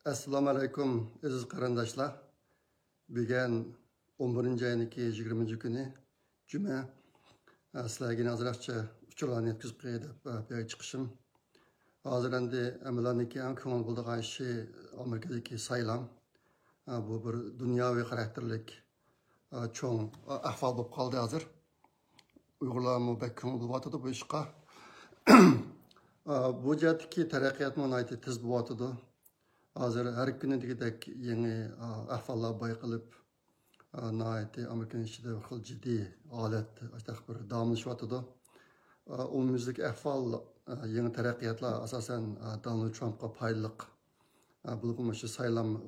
Assalamu alaikum aziz qarindoshlar. Bugun 11 ayning 20 kuni Juma. Sizlarga nazarcha uchurlarni yetkazib qo'yib deb chiqishim. Hozir endi amalaniki ham ko'ngil bo'lgan ishi Amerikadagi saylam. Bu bir dunyoviy xarakterlik cho'ng ahvol bo'lib qoldi hozir. Uyg'urlarmi bek ko'ngil bo'lyotdi bu ishqa. Bu jihatdagi taraqqiyotni aytib tez bo'lyotdi. Hazır her günü degidek yeni ahvallar bayqılıp naiti Amerikan içinde bir ciddi alet işte bir damlaşıvatıdı. Umumizlik ahval yeni terakkiyatlar asasen Donald Trump'a paylık bulunmuş saylam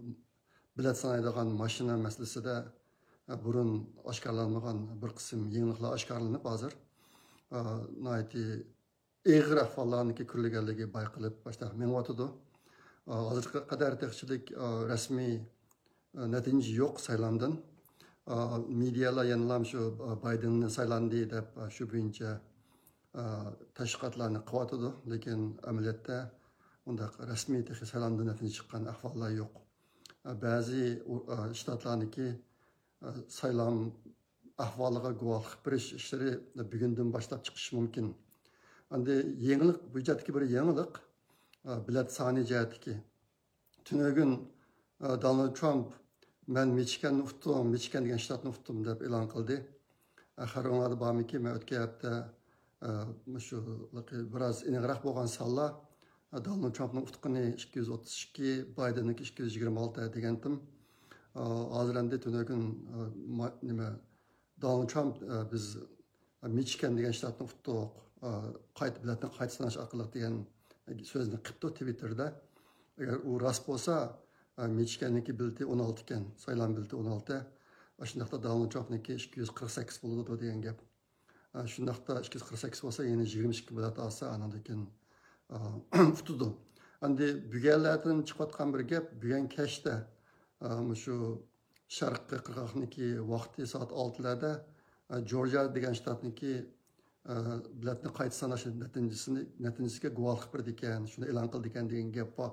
bilet sanaydıgan maşina meselesi de burun aşkarlanmagan bir kısım yenilikler aşkarlanıp hazır. Naiti eğir ahvallarını ki kürlegelliği bayqılıp işte menvatıdı. Hozirga qadar texchilik rasmiy natija yo'q saylandan. Medialar yana shu Baydenni saylandi deb shu bo'yicha tashviqotlarni qilyotdi, lekin amaliyotda unda rasmiy saylandan natija chiqqan ahvollar yo'q. Ba'zi shtatlarniki saylam ahvoliga guvohlik berish ishlari bugundan boshlab chiqishi mumkin. Endi yangilik bu jihatdagi bir yangilik bilet sani cihetki. Tünögün Donald Trump ben Michigan uftum, Michigan degan shtatni uftum deb e'lon qildi. Axir o'ngadi bormiki, men o'tgan hafta shu biroz iniqroq bo'lgan sonlar Donald Trumpning uftiqini 232, Biden'niki 226 degandim. Hozir endi tünögün nima Donald Trump biz Michigan degan shtatni uftuq, qayta biletni qayta sanash orqali degan sözünü qıptı Twitter'da. Eğer o rast olsa Michigan'daki bildi 16 iken, saylan bildi 16. Şundaqda Donald Trump'niki 248 buludu degan gap. Şundaqda 248 olsa yine 22 bilet alsa anandakin tutudu. Endi bügellerden çıkatkan bir gap, bügen keşte şu şarkı qirg'oqniki vaqti saat 6'larda Georgia degan shtatniki biletni qayta sanash natijasiga guvohlik berdi ekan, shuni e'lon qildi ekan degan gap bor.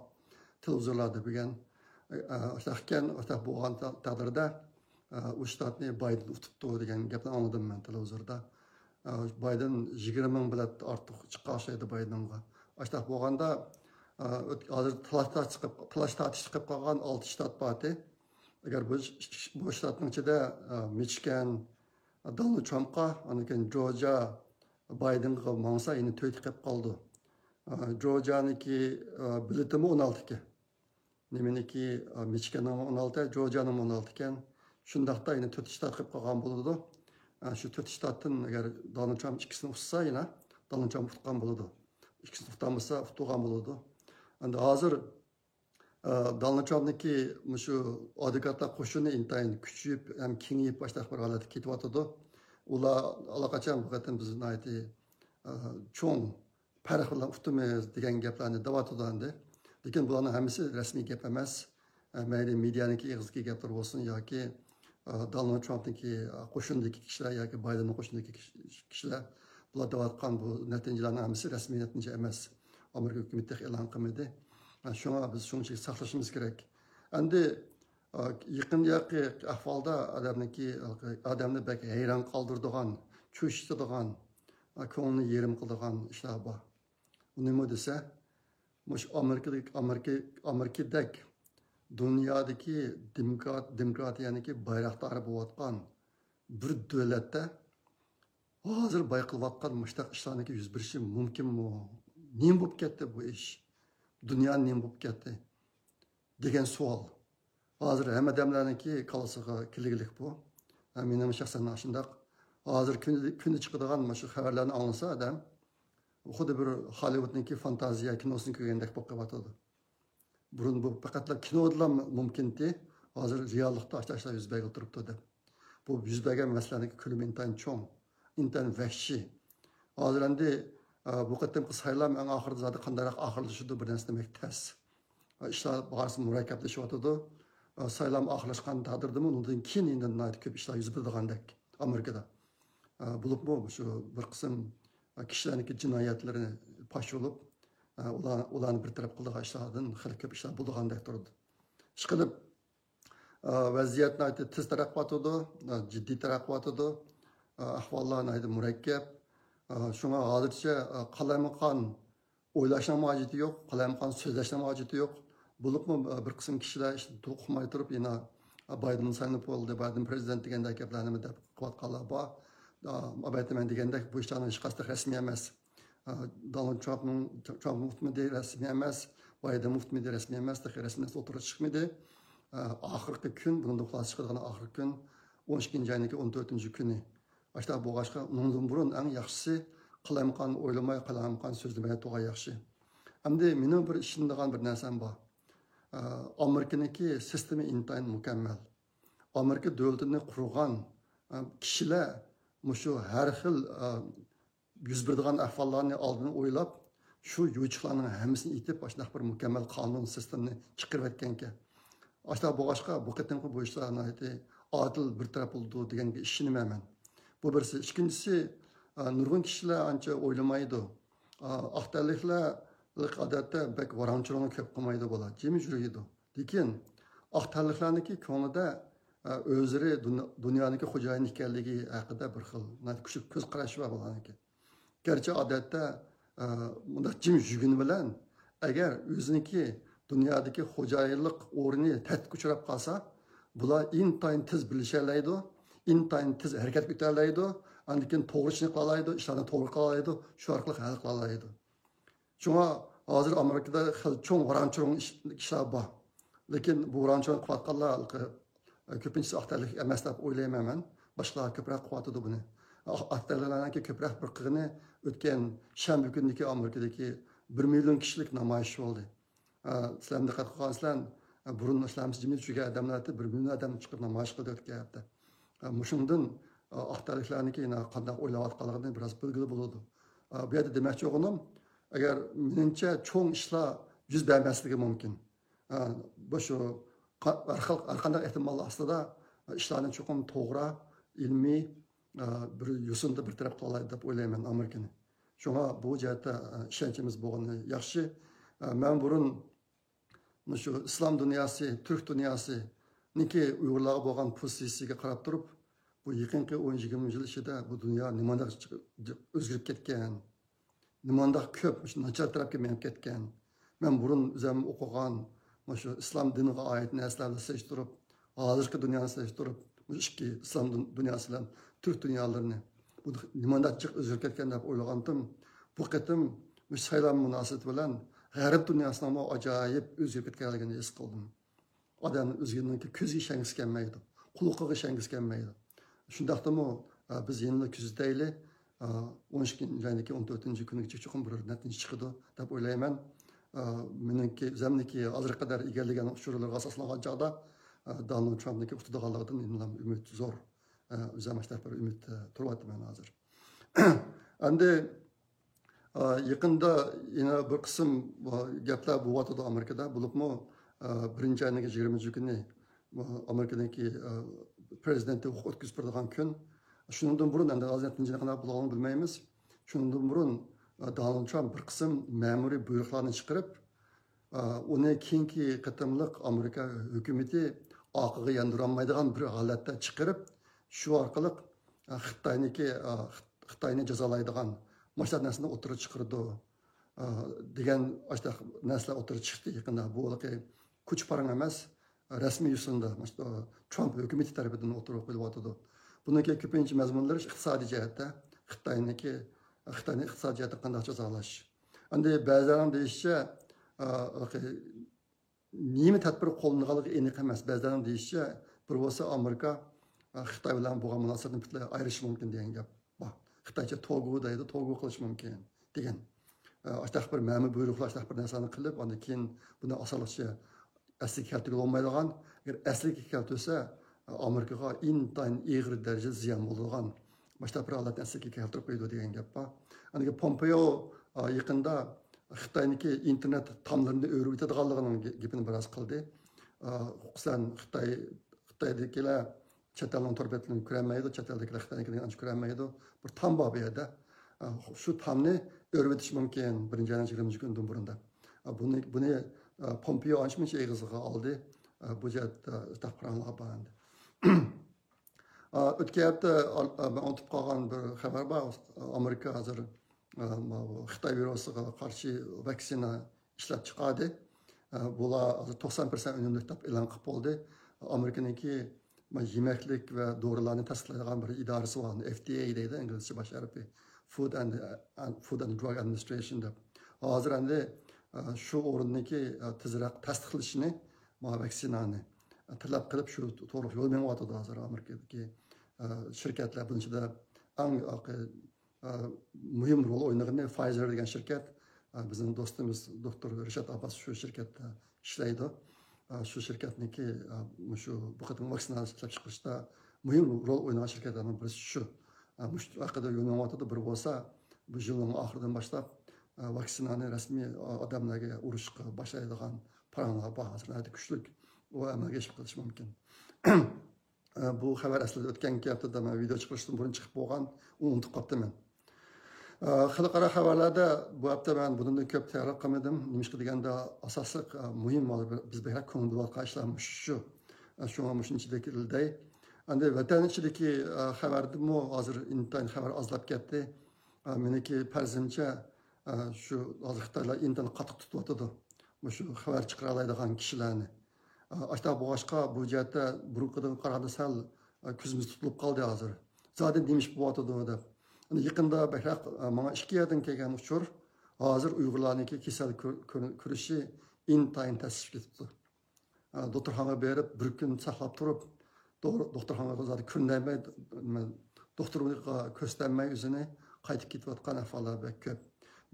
Televizorlarda bo'lgan. O'shaqqan bo'lgan taqdirda u shtatni Biden tutibdi degan gapni angladim men televizorda. Biden 20 ming bilet ortiq chiqarishdi Bidenga. O'sha bo'lganda hozir talash tortish chiqib qolgan 6 shtat bor. Agar bu shtatning ichida Michigan Donald Trump'a, aniken Georgia Biden'ga mansa yine töyt qilib qoldi. Georgia'niki biletimi 16 ekan. Nemeniki Michigan'ning 16, Georgia'ning 16 ekan. Shundaqda yine 4 shtat qilib qolgan bo'ladi. Shu 4 shtatdan agar Donald Trump ikkisini ufsa yana Donald Trump tutgan bo'ladi. İkisini tutamasa tutgan bo'ladi. Endi hozir Donald Trump'niki shu adekatlar qo'shini intayin kuchayib ham kengayib boshqa bir holatga ketyapti. Ular allaqachon bu qatan bizni aytdi cho'ng farq bilan uftumiz degan gaplarni davatadi endi. Lekin bularning hammasi rasmiy gap emas. Mayli medianiki ig'izki gaplar bo'lsin yoki Donald Trump'niki qo'shindagi kishilar yoki Bidenning qo'shindagi kishilar bular davatgan bu natijalarning hammasi rasmiy natija emas. Amerika hukumati e'lon qilmadi. Şuna biz şuncha saqlashimiz kerak. Endi yaqin ahvolda odamni bak hayron qoldiradigan, cho'chitadigan, ko'ngilni yerim qiladigan ishlar bor. Nima desa, mush Amerikadagi dunyodagi demokratiyaniki bayroqdori bo'layotgan bir davlatda hozir bayqilayotgan mushtaq ishlarniki yuz berishi mumkinmi? Nima bo'lib ketdi bu ish? Dünyanın neyim bu ketdi degan savol. Hozir hamma odamlarniki qalasiga kelgilik bu. Mening shaxsan shundaq. Hozir kuni chiqadigan shu xabarlarni anglasa odam xuddi bir Hollywoodniki fantaziya kinosini ko'rgandek bo'lib qoladi. Burun bu faqat kinoda mumkinti. Hozir reallikda ashtaşlar yuz berib turibdi deb. Bu yuz bergan masalalarniki ko'lami intayin cho'ng, intayin vahshiy. Hozir endi bu qatımki saylam en ahırda zaten kandarak ahırlaşıdı bir nesne demek ters. İşler bazı murakkablaşıvatıdı. Saylam ahırlaşkan tadırdı mı? Ondan keyin inden naydı köp işler yüzü bildiğindek Amerika'da. Bulup mu şu bir kısım kişilerdeki cinayetlerini paş olup ulan bir taraf kıldığı işlerden hali köp işler bulduğundek durdu. Ishqilib vaziyatni aytib tez taraqqiyotidi, jiddiy taraqqiyotidi, ahvollar aytib murakkab. Shunga hozircha qalamqon o'ylashning hojati yo'q, qalamqon so'zlashning hojati yo'q. Bo'libmi bir qism kishilar to'qmay turib yana Biden saylanib bo'ldi, Biden prezident degandek gaplarni deb qilayotganlar bor. Abaytaman degandek bu ishlarni hech qanday rasmiy emas. Donald Trump muftmidi rasmiy emas, Biden muftmidi rasmiy emas, rasmiy o'tirib chiqmadi. Oxirgi kun, bundan xulosa chiqadigan oxirgi kun 12 ayning 14-kuni. Ashta bo'g'ashqa undan burun eng yaxshisi qalamqon o'ylamay, qalamqon so'zlamay to'g'ri yaxshi. Endi mening bir ishimdagan bir narsam bor. Amerikaniki sistemi intayin mükemmel. Amerika devletini kurgan kişiler şu her xil yüz berdiğen ahvallarını aldığını oylap şu yuçuklarının hemsini itip başına bir mükemmel kanun sistemini çıkarıp etkenke. Aslında bu başka bu ketimki bu işler adil bir taraf olduğu diyen bir işini hemen. Bu birisi. İkincisi nurgun kişiler anca oylamaydı. Ahtarlıklar adette pek varançılığını köp kılmaydı bola. Cemi jürüydü. Lekin ahtarlıklarındaki konuda özleri dünyanın hocayın hikayeligi hakkında bir xil küçük göz qaraşı var bolanıki. Gerçi adette bunda cemi jürgünü bilen eğer özünki dünyadaki hocayılık orni tehdit uçurab kalsa bular intayin tez bilişerleydi, intayin tez hareket ederleydi, andikin doğru işini kılalaydı, işlerini doğru kılalaydı, şu arkalık hal kılalaydı. Şuna hazır Amerika'da çoğun varançılığın işler var. Lekin bu varançılığın kıvatkallar köpüncesi ahtarlık emas deb oylayman men. Başka köprek kıvatıdı bunu. Ahtarlıklarınki köprek bir kığını ötken şembe günündeki Amerika'daki 1 milyon kişilik namayış oldu. Sizler dikkat kılgansızlar, burun İslamsız cemiyet çünkü adamlar 1 milyon adam çıkıp namayış kıldı ötken hafta. Muşundan ahtarlıklarınki qanday oylayotganligini biraz bilgili bo'ladi. Bu yerda demoqchi o'g'lim, agar menimcha cho'ng ishlar yuz bermasligi mumkin. Bu shu har qanday ehtimollar ostida ishlarni cho'qim to'g'ri, ilmiy bir yo'sinda bir taraf qiladi deb o'ylayman Amerikani. Shunga bu jihatda ishonchimiz bo'lgani yaxshi. Men burun shu islom dunyosi, turk dunyosi niki Uyg'urlarga bo'lgan pozitsiyasiga qarab turib, bu yaqinqi 10-20 yil ichida bu dunyo nimada o'zgarib ketgan, nimanda ko'p nachar tarafga menib ketgan. Men burun o'zim o'qigan shu islom diniga oid narsalarni solishtirib, hozirgi dunyoni solishtirib, bu ikki islom dunyosi bilan turk dunyolarini bu nimanda o'zgarib ketgan deb o'ylagandim. Bu qatim saylan munosabati bilan g'arb dunyosini ham ajoyib o'zgarib ketganligini his qildim. Odamning o'zganinki ko'ziga ishongisi kelmaydi, quloqiga ishongisi kelmaydi. Shundaqdimi biz yana kuzatayli 12-ayning 14-kunigacha chuqur bir natija chiqadi deb o'ylayman. Meniki zamniki hozir qadar egallagan uchurlarga asoslangan chog'da Donald Trumpniki uqtidiganligidan menam umid zo'r. O'zim mashtaq bir umid turyapman hozir. Endi yaqinda yana bir qism gaplar bo'lyapti Amerikada. Bo'libmi 1-ayning 20-kuni Amerikadagi prezidenti huquq o'tkazib bergan kun. Shundan burun endi hozir tinchini qanday bo'lganini bilmaymiz. Shundan burun Donald Trump bir qism ma'muriy buyruqlarni chiqarib, uni keyingi qatimliq Amerika hukumati oqiga yandirilmaydigan bir holatda chiqarib, shu orqali Xitoyni jazolaydigan mashlar narsani o'tirib chiqardi degan narsalar o'tirib chiqdi yaqinda. Bu kuch parang emas, rasmiy yo'sinda Trump hukumati tarafidan o'tirib qo'yilyotdi. Buniki ko'pincha mazmunlari iqtisodiy jihatda Xitoyni iqtisodiy jihatda qanday jazolash. Endi ba'zilarning deyishicha nima tadbir qo'llanganligi aniq emas. Ba'zilarning deyishicha bir bo'lsa Amerika Xitoy bilan bo'lgan munosabatni butunlay ayirishi mumkin degan gap bor. Xitoycha to'g'ri deydi, to'g'ri qilish mumkin degan. Ashtaq bir ma'muriy buyruqlar, ashtaq bir narsani qilib, undan keyin buni osonlikcha asliga keltirib olmaydigan, agar asliga keltirsa Amerikaga intayin ig'ir darajada ziyon bo'ladigan boshqa bir holatni asliga keltirib qo'ydi degan gap bor. Endi Pompeo yaqinda Xitoyniki internet tomlarini o'rib yetadiganligining gapini biroz qildi. Xususan Xitoydagilar chet elning to'rbatini ko'rolmaydi, chet eldagilar Xitoynikini ancha ko'rolmaydi. Bir tom bor bu yerda. Shu tomni o'rib yetish mumkin 1-20 kundan burunda. Buni Pompeo ancha-muncha eg'iziga oldi. bu jihatda taqqiranlar bandi. O'tgan hafta ben unutib qolgan bir xabar bor. Amerika hozir Xitoy virusiga qarshi vaksina ishlab chiqadi. Bular 90% unumli deb e'lon qilib bo'ldi. Amerikaniki yemeklik ve dorilarni tasdiqlaydigan bir idorasi bor. FDA deydi inglizcha bosh harfi. Food and Drug Administration deb. Hozir endi shu o'rinniki tezroq tasdiqlashini vaksinani talab qilib shu to'g'ri yo'l mengayotdi hozir Amerikadagi shirkatlar bunun ichida eng muhim rol o'ynagan Pfizer degan shirkat. Bizim do'stimiz doktor Rishad Abbas shu shirkatda ishlaydi. Shu shirkatniki shu bu qator vaksinalar ishlab chiqarishda muhim rol o'ynagan shirkatlardan birisi shu. Mush haqida yo'llanmada bir bo'lsa, bu yilning oxiridan boshlab vaksinani rasmiy odamlarga urishga boshlaydigan planlar bor. Hozirlarda kuchli u amalga oshirilishi mumkin. Bu xabar aslida o'tgan haftada men video chiqarishdan burun chiqib bo'lgan, uni unutib qoldim. Xalqaro xabarlarda bu hafta ben bundan ko'p tayyorlab qilmadim. Nima deganda asosli muhim biz berak ko'ngil bo'layotgan ishlar shu. Shunga mushun ichidagi endi vatan ichidagi xabardimi hozir intayin xabar ozlab ketdi. Meniki farzimcha shu hozir Xitoylar intayin qattiq tutyotdi. Shu xabar chiqara oladigan kishilarni. Ashta boshqa bu jihatda burunqidan qaraganda sal ko'zimiz tutilib qoldi hozir. Zaten demiş bu atıdı deb. Yaqında bakaq mana 2 yerdan kelgan uchur hozir Uyg'urlarniki kasal kurishi intayin tasdiq ketdi. Doktorxonaga berib bir kun saqlab turib, doktorxonaga zodi kunlamay, doktorga ko'rsatmay o'zini qaytib ketayotgan ahvollar ko'p.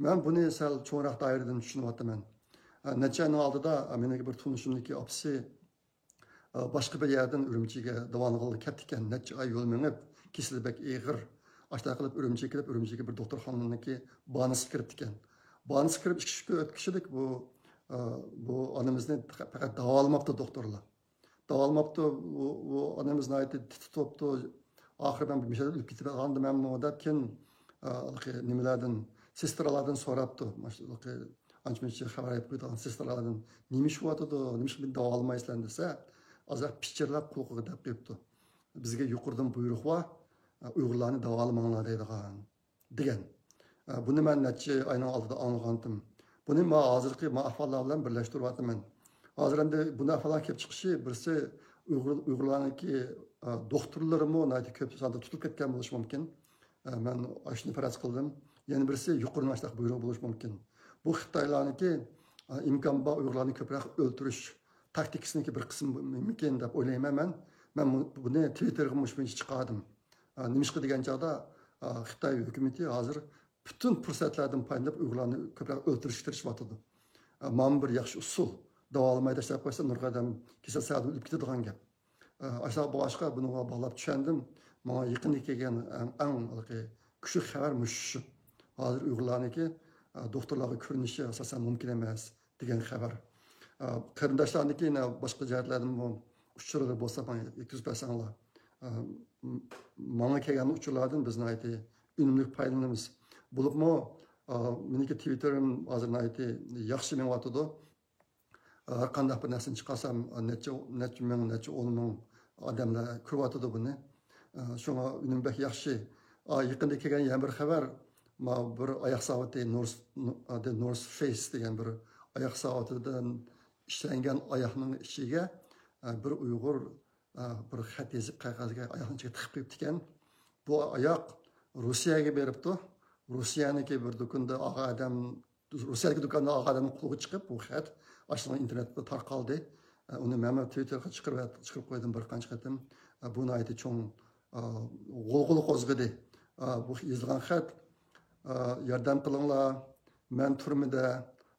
Men buni sal cho'nroq doiradan tushunyapman. Necha yil oldida menga bir tunishimniki opsi boshqa bir yerdan Urumchiga davomli ketdi ekan. Necha oy yo'l minib, kesilbek ig'ir Aşağı qilib Urumchiga bir doktorxonaniki banisi kirib ekan. Banisi kirib 2 kişilik bu onamizni faqat davolamabdi doktorlar. Davolamabdi bu onamizni aytdi tutibdi. Oxiri ben bir şey o'lib ketib qoldim men modatkin nimalardan sestralardan so'rabdi. Mashulqi ancha xabar aytib qo'ygan sestralardan nima ish bo'tadi, nima ish davolamaysizlar desa, azaq pichirlab qo'qiga deb qo'yibdi. Bizga yuqoridan buyruq bor. Uyg'urlarni davolamanglar degan. Buni men necha oyning oldida anglagandim. Buni men hozirgi ahvollar bilan birlashtiryapman. Hozir endi buni ahvollar kelib chiqishi birisi Uyg'urlarniki doktorlarimi nati ko'p sonda tutilib ketgan bo'lishi mumkin. Men shuni faraz qildim. Yana birisi yuqori mashtaq buyruq bo'lishi mumkin. Bu Xitoylarniki imkon bor Uyg'urlarni ko'proq o'ltirish taktikasining bir qismi mumkin deb o'ylayman men. Men buni Twitterga mushbin chiqardim. Nimişki degan chog'da Xitoy hukumati hozir bütün fursatlardan foydalanib Uyg'urlarni ko'proq o'ltirishga tirishayotdi. Mana bir yaxshi usul. Davolamay tashlab qo'ysa nurqadam kasal sa'da o'lib ketadigan gap. Aşağı boshqa buni bog'lab tushundim. Menga yaqinda kelgan eng kuchli xabar shu. Hozir Uyg'urlarniki doktorlarga ko'rinishi asosan mumkin emas degan xabar. Qarindoshlarniki boshqa jihatlardan uchurlar bo'lsa men yetkazib Mana kelgan uçurlardan biz naiti ünümlük paylanımız. Bulup mu meniki Twitter'im hazır naiti yaxşı men vatıdı. Qandaq bir narsa chiqarsam necha 10 ming odamlar ko'rib vatıdı bunu. Şuna ünümbek yaxşı. Yaqinda kelgan yana bir xabar bir oyoq soati North Face degan bir oyoq soatidan ishlangan oyoqning ichiga bir Uyg'ur bir xat yozib qog'ozga oyoqni ichiga tiqib qo'yibdi ekan. Bu oyoq Rossiyaga beribdi. Rossiyaniki bir do'konda Rossiyadagi do'konda odamning qo'liga chiqib bu xat aslında internetda tarqaldi. Uni men Twitterga chiqarib qo'ydim bir qancha qatim. Bu nayti cho'ng g'ulg'ul qo'zg'adi. Bu yozilgan xat yordam qilinglar. Men turmada,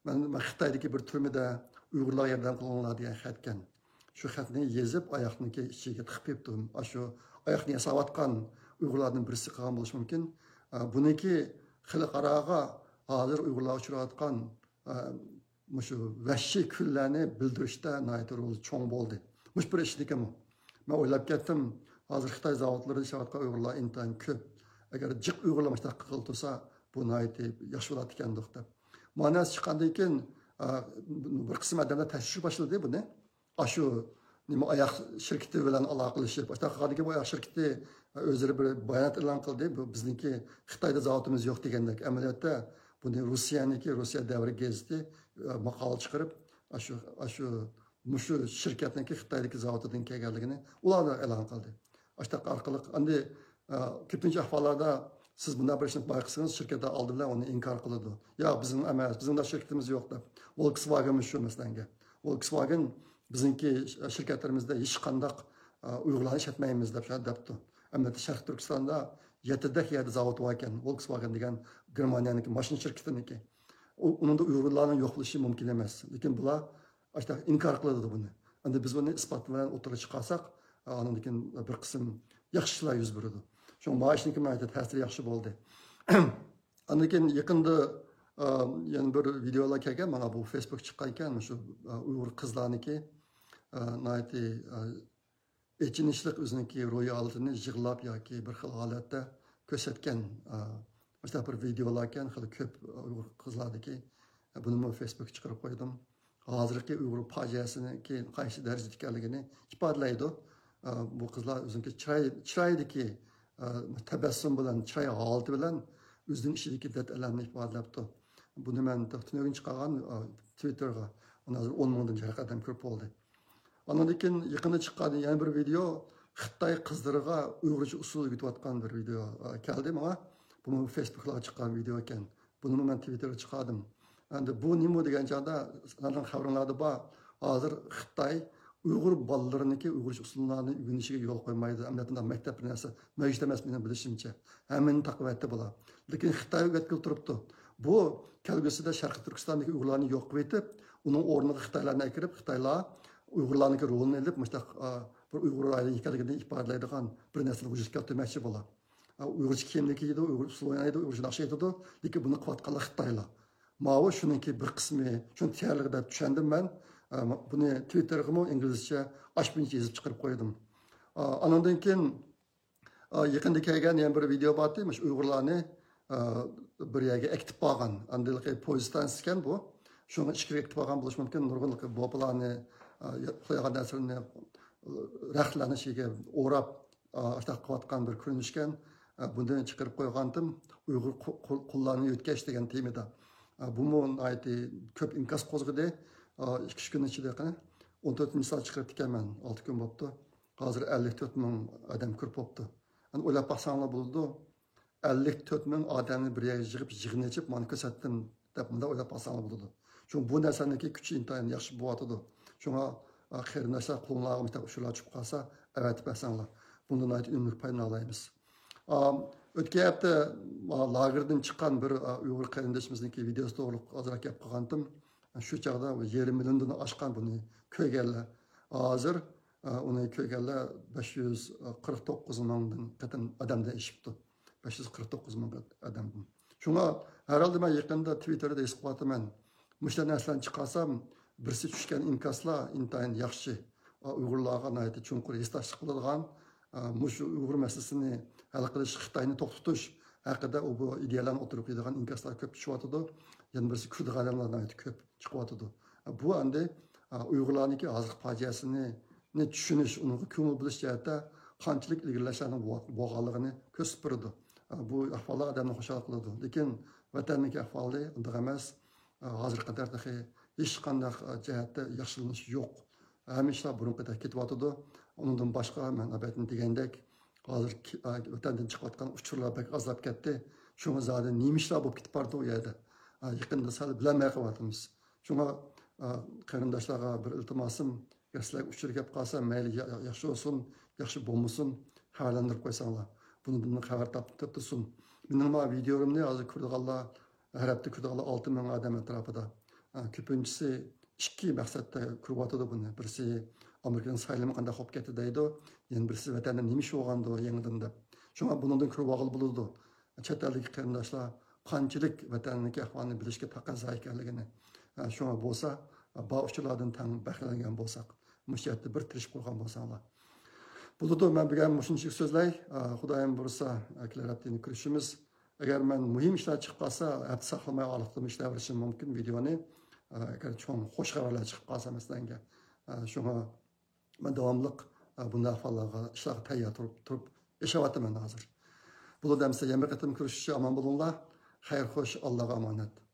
men Xitoydagi bir turmada Uyg'urlarga yordam qilinglar degan xat ekan. Şu xatni yezib oyoqniki ichiga tiqib qo'yibdim. Shu oyoqni yasayotgan Uyg'urlarning birisi qilgan bo'lishi mumkin. Buniki xalqaroga hozir Uyg'urlar uchrayotgan shu vahshiy kunlarni bildirishda nihoyat rol cho'ng bo'ldi. Mush bir ish ekan bu. Men o'ylab ketdim, hozir Xitoy zavodlarida ishlayotgan Uyg'urlar intayin ko'p. Agar jiq Uyg'urlar mana shunaqa qilsa, bu nihoyat yaxshi bo'lar ekan deb. Ma'nosi chiqqandan keyin bir qism odamlar tashvish boshladi buni. Shu nima oyoq shirkati bilan aloqalashib boshqa bu oyoq shirkati o'zlari bir bayonot e'lon qildi bu bizniki xitoyda zavodimiz yo'q degandek amaliyotda buni Rusiya davri gazeti maqola chiqarib shu shirkatniki xitoydagi zavodidan kelganligini ular e'lon qildi orqali endi ko'pincha ahvollarda siz bunday bir ishni bayqasangiz shirkatlar oldindan uni inkor qiladi yo bizning emas bizning shirkatimiz yo'q deb Volkswagen shu masalanga Volkswagen bizniki shirkatlarimizda hech qanday uyg'urlarni ishlatmaymiz deb debdi ammo sharq turkistonda 7 yerda zavod bor ekan Volkswagen degan germaniyaniki mashina shirkatiniki uningda uyg'urlarning yo'q bo'lishi mumkin emas lekin bular inkor qiladi buni endi biz buni isbot bilan o'tirib chiqarsak andan keyin bir qism yaxshi ishlar yuz beradi shu maishniki ta'siri yaxshi bo'ldi andan keyin yaqinda yana bir videolar kelgan mana bu Facebook chiqqan ekan shu uyg'ur qizlarniki echinishlik o'ziniki ro'yoltini yig'lab yoki bir xil holatda ko'rsatgan mana bir videolar ekan hali ko'p uyg'ur qizlarniki buni Facebook chiqarib qo'ydim hozirgi uyg'ur fojiasini keyin qaysi darajada ekanligini ifodalaydi bu qizlar o'ziniki chiroydagi tabassum bilan chiroy holati bilan o'zining ishidagi dadalarni ifodalabdi buni man tunogin chiqargan Twitterga hozir 10 mingdan jiq odam ko'p bo'ldi ondan keyin yaqinda chiqqan yana bir video xitoy qizlariga uyg'urcha usul o'rgatayotgan bir video keldi menga bu Facebook'ga chiqqan video ekan buni men Twitterga chiqardim endi bu nima degan joyda sizlarning xabaringlarda bor hozir xitoy uyg'ur bolalariniki uyg'urcha usullarni o'rganishiga yo'l qo'ymaydi ammo maktab bir narsa mavjud emas mening bilishimcha hammani taqvatda bo'lar lekin xitoy o'tkazib turibdi bu kelgusida sharqiy turkistondagi uyg'urlarni yo'q qilib etib uning o'rniga xitoylarni kirib xitoylar uyg'urlarniki rolini olib bir uyg'ur oila ekanligini ifodalaydigan bir narsani vujudga keltirmoqchi bo'ladi uyg'urcha kiyimni kiydi uyg'ur usul o'ynaydi uyg'urcha naqsh aytadi lekin buni qilayotganlar xitoylar Mao shuniki bir qismi shuni tayyorligida tushundim men buni Twitterga inglizcha ashbincha yozib chiqarib qo'ydim andan keyin yaqinda kelgan yana bir video bordi shu uyg'urlarni bir yerga ekitib qolgan andilqi poyezddan ekan bu shuni ichkariga ekitib qolgan bo'lishi mumkin nurg'unlik bopalarni qo'ygan narsalarni raxtlarni shiga o'rab qilayotgan bir ko'rinishgan bundan chiqarib qo'ygandim uyg'ur qullarni o'tkash degan temada bu ko'p inkas qo'zg'adi 2 kun ichida 14 misol chiqarib ekanman 6 kun bo'libdi hozir 54 ming odam ko'p bo'libdi o'ylab baxsanglar bo'ldi 54 ming odamni bir yerga yig'ib ichib mana ko'rsatdim deb bunda o'ylab baxsanglar bo'ldi chunki bu narsaniki kuchi intayin yaxshi bo'lyotidi shunga qarindoshlar qo'nglarga shular tushib qolsa avatib baxsanglar bundan unumli payini olaymiz o'tgan hafta lagerdan chiqqan bir uyg'ur qarindoshimizniki videosi to'g'ri hozirroq gap qilgandim shu chog'da 1,5 milliondan oshgan buni ko'rganlar hozir uni ko'rganlar 549 mingdan qatan odamdan eshibdi 549 ming odamdan shunga herhalde men yaqinda Twitterda his qilyapman mushta narsalarni chiqarsam birisi tushgan inkaslar intayin yaxshi uyg'urlarga chunqur hislashlik qiladigan mushu uyg'ur masalasini hal qilish xitoyni to'xtatish haqida bu ideyalarni o'tirib qo'yadigan inkaslar ko'p tushyotidi yana birisi kurd odamlardan ko'p chiqyotidi bu endi uyg'urlarniki hozir fojiasini tushunish uni ko'ngil bilish jihatda qanchalik ilgirlashlarni bo'lganligini ko'rsatib beradi bu ahvollar odamni xushal qiladi lekin vatanniki ahvoli unday emas hozir qadar hech qanday jihatda yaxshilanish yo'q hamma ishlar burunqidek ketyotidi undan boshqa man albatta degandek hozir vatandan chiqayotgan uchurlar bak azlab ketdi shunga zodi nima ishlar bo'lib ketib bordi u yerda yaqinda sal bilmay qolyapmiz shunga qarindoshlarga bir iltimosim sizlar uchur kelib qolsa mayli yaxshi bo'lsin yaxshi bo'lmasin xabarlantirib qo'ysanglar bundan xabar topib tursin mening videomni hozir ko'rganlar har hafta ko'rganlar 6 ming odam atrofida ko'pinchisi ikki maqsadda ko'ryotidi buni birisi Amerikaning saylami qanday qolib ketdi deydi yana birisi vatanda nima ish bo'lgandi yangidan deb shunga bundan ko'rib olib bo'ladi chet eldagi qarindoshlar qanchalik vatanniki ahvolini bilishga taqozo ekanligini shunga bo'lsa bu uchlardan tang bahralangan bo'lsak mushayatda bir tirishib qo'ygan bo'lsanglar bo'ladi men bilgan shunchalik so'zlay xudoyim bo'lsa aklarabdini kirishimiz agar men muhim ishlar chiqib qolsa hafta saqlamay olib ishlayverishim mumkin videoni agar cho'ng xush xabarlar chiqib qolsa masalanga shunga Ben davamlıq bunday ahvallarga işlarga tayyor turib yaşayatıman hazır. Bunu demse yemek etim görüşüşü aman bulunlar. Hayır hoş Allah'a emanet.